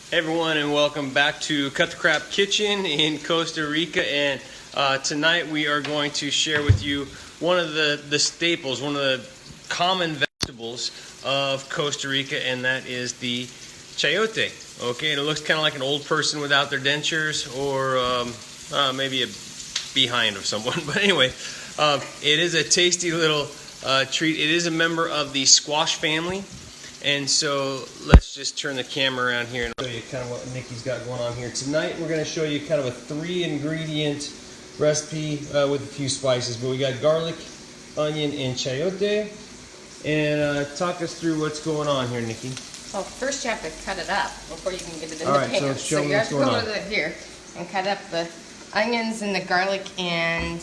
Hey everyone, and welcome back to Cut the Crap Kitchen in Costa Rica. And tonight we are going to share with you one of the staples, one of the common vegetables of Costa Rica, and that is the chayote. Okay, and it looks kind of like an old person without their dentures, or maybe a behind of someone. But anyway, it is a tasty little treat. It is a member of the squash family. And so let's just turn the camera around here and show you kind of what Nikki's got going on here. Tonight we're going to show you kind of a 3-ingredient recipe with a few spices. But we got garlic, onion, and chayote. And talk us through what's going on here, Nikki. Well, first you have to cut it up before you can get it in All the right, pan. so show me you what's have to going go on. over here and cut up the onions and the garlic and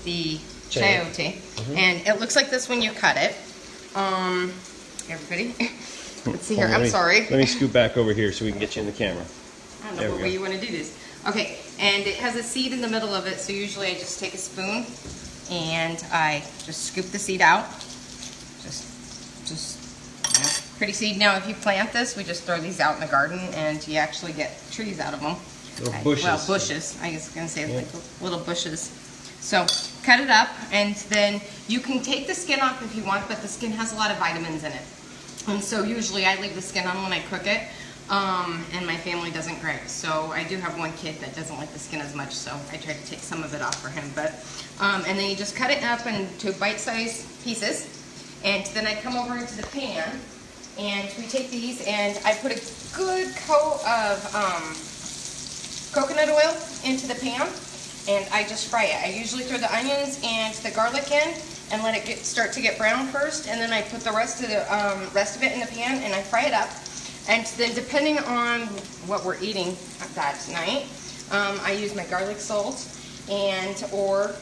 the chayote. And it looks like this when you cut it. Everybody, let's see here. I'm sorry. Let me scoot back over here so we can get you in the camera. I don't know what way you want to do this. Okay, and it has a seed in the middle of it, so usually I just take a spoon and I just scoop the seed out. Just pretty seed. Now, if you plant this, we just throw these out in the garden, and you actually get trees out of them. Little bushes. Well, bushes. I was going to say like little bushes. So cut it up, and then you can take the skin off if you want, but the skin has a lot of vitamins in it. And so usually I leave the skin on when I cook it, and my family doesn't gripe. So I do have one kid that doesn't like the skin as much, so I try to take some of it off for him. But and then you just cut it up into bite-sized pieces, and then I come over into the pan, and we take these, and I put a good coat of coconut oil into the pan. And I just fry it. I usually throw the onions and the garlic in and let it start to get brown first, and then I put the rest of it in the pan and I fry it up. And then depending on what we're eating that night, I use my garlic salt, or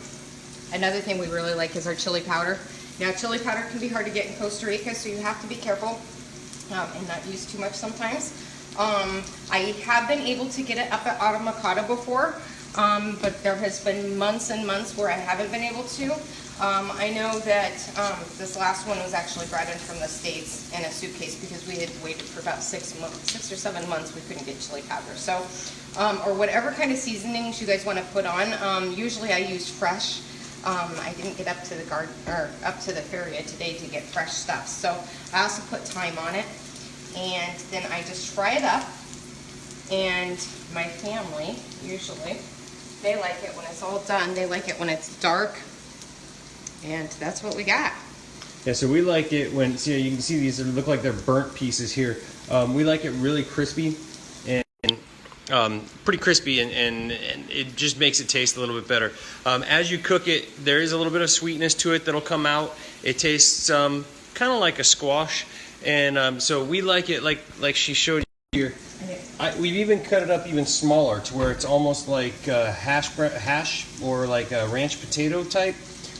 another thing we really like is our chili powder. Now, chili powder can be hard to get in Costa Rica, so you have to be careful and not use too much sometimes. I have been able to get it up at Automacado before. But there has been months and months where I haven't been able to. I know that this last one was actually brought in from the States in a suitcase because we had waited for about 6 or 7 months. We couldn't get chili powder. So, or whatever kind of seasonings you guys want to put on. Usually I use fresh. I didn't get up to the garden or up to the feria today to get fresh stuff. So I also put thyme on it, and then I just fry it up. And my family usually, they like it when it's all done. They like it when it's dark, and that's what we got. Yeah, so we like it when, see, you can see these look like they're burnt pieces here. We like it really crispy and pretty crispy, and it just makes it taste a little bit better. As you cook it, there is a little bit of sweetness to it that'll come out. It tastes kind of like a squash, and so we like it like she showed you here. We've even cut it up even smaller to where it's almost like hash or like a ranch potato type,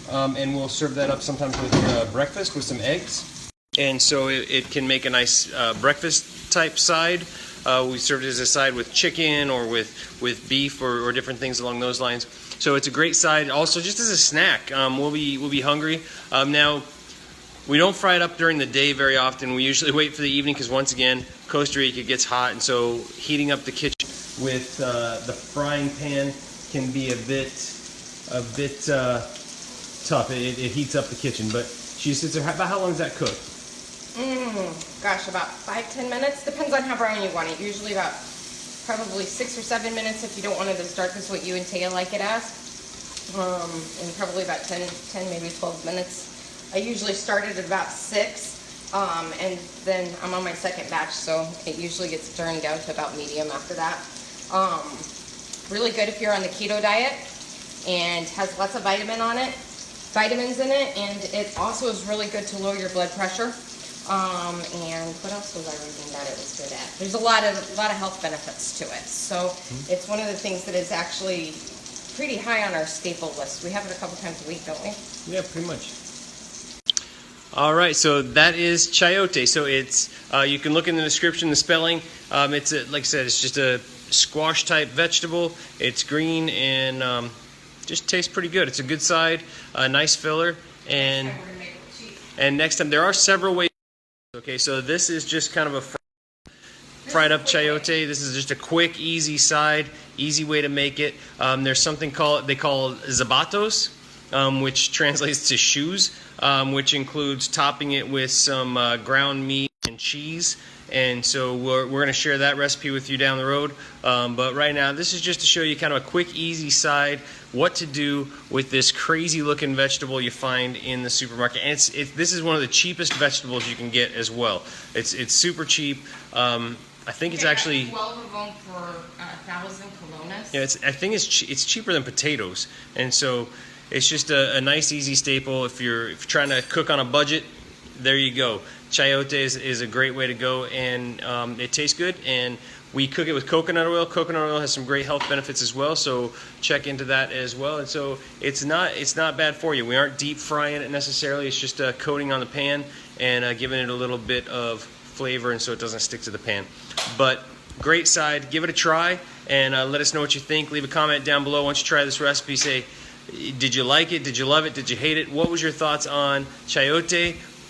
and we'll serve that up sometimes with breakfast with some eggs, and so it can make a nice breakfast type side. We served it as a side with chicken or with beef or different things along those lines. So it's a great side. Also, just as a snack, we'll be hungry. Now, we don't fry it up during the day very often. We usually wait for the evening because, once again, Costa Rica gets hot, and so heating up the kitchen with the frying pan can be a bit tough. It heats up the kitchen. But she sits there. About how long does that cook? Gosh, about 5-10 minutes. Depends on how brown you want it. Usually about probably 6 or 7 minutes if you don't want it as dark as what you and Taya like it as. And probably about 10 maybe 12 minutes. I usually start it at about 6, and then I'm on my second batch, so it usually gets turned down to about medium after that. Really good if you're on the keto diet, and has lots of vitamins in it, and it also is really good to lower your blood pressure. And what else was I reading that it was good at? There's a lot of health benefits to it, so it's one of the things that is actually pretty high on our staple list. We have it a couple times a week, don't we? Yeah, pretty much. All right, so that is chayote. So it's you can look in the description, the spelling. It's like I said, it's just a squash type vegetable. It's green and just tastes pretty good. It's a good side, a nice filler, and next time there are several ways. Okay, so this is just kind of a fried up chayote. This is just a quick, easy side, easy way to make it. There's something they call zapatos, which translates to shoes, which includes topping it with some ground meat and cheese. And so we're going to share that recipe with you down the road. But right now, this is just to show you kind of a quick, easy side, what to do with this crazy looking vegetable you find in the supermarket. And this is one of the cheapest vegetables you can get as well. It's super cheap. I think it's actually 12 of them for 1,000 colones. Yeah, I think it's cheaper than potatoes, and so it's just a nice, easy staple. If you're trying to cook on a budget, there you go. Chayote is a great way to go, and it tastes good. And we cook it with coconut oil. Coconut oil has some great health benefits as well, so check into that as well. And so it's not bad for you. We aren't deep frying it necessarily. It's just coating on the pan and giving it a little bit of flavor, and so it doesn't stick to the pan. But great side. Give it a try, and let us know what you think. Leave a comment down below once you try this recipe. Say, did you like it? Did you love it? Did you hate it? What was your thoughts on chayote?